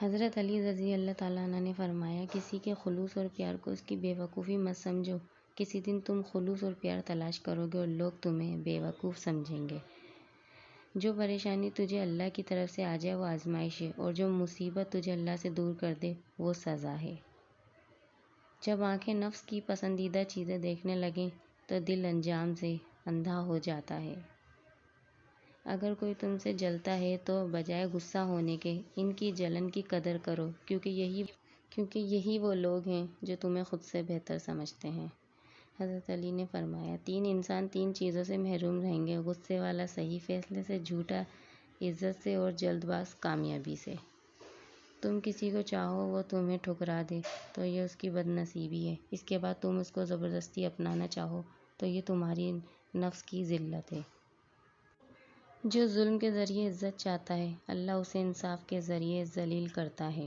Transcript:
حضرت علی رضی اللہ تعالیٰ عنہ نے فرمایا، کسی کے خلوص اور پیار کو اس کی بے وقوفی مت سمجھو۔ کسی دن تم خلوص اور پیار تلاش کرو گے اور لوگ تمہیں بے وقوف سمجھیں گے۔ جو پریشانی تجھے اللہ کی طرف سے آ جائے وہ آزمائش ہے، اور جو مصیبت تجھے اللہ سے دور کر دے وہ سزا ہے۔ جب آنکھیں نفس کی پسندیدہ چیزیں دیکھنے لگیں تو دل انجام سے اندھا ہو جاتا ہے۔ اگر کوئی تم سے جلتا ہے تو بجائے غصہ ہونے کے ان کی جلن کی قدر کرو، کیونکہ یہی وہ لوگ ہیں جو تمہیں خود سے بہتر سمجھتے ہیں۔ حضرت علی نے فرمایا، 3 انسان 3 چیزوں سے محروم رہیں گے: غصے والا صحیح فیصلے سے، جھوٹا عزت سے، اور جلد باز کامیابی سے۔ تم کسی کو چاہو وہ تمہیں ٹھکرا دے تو یہ اس کی بد نصیبی ہے، اس کے بعد تم اس کو زبردستی اپنانا چاہو تو یہ تمہاری نفس کی ذلت ہے۔ جو ظلم کے ذریعے عزت چاہتا ہے اللہ اسے انصاف کے ذریعے ذلیل کرتا ہے۔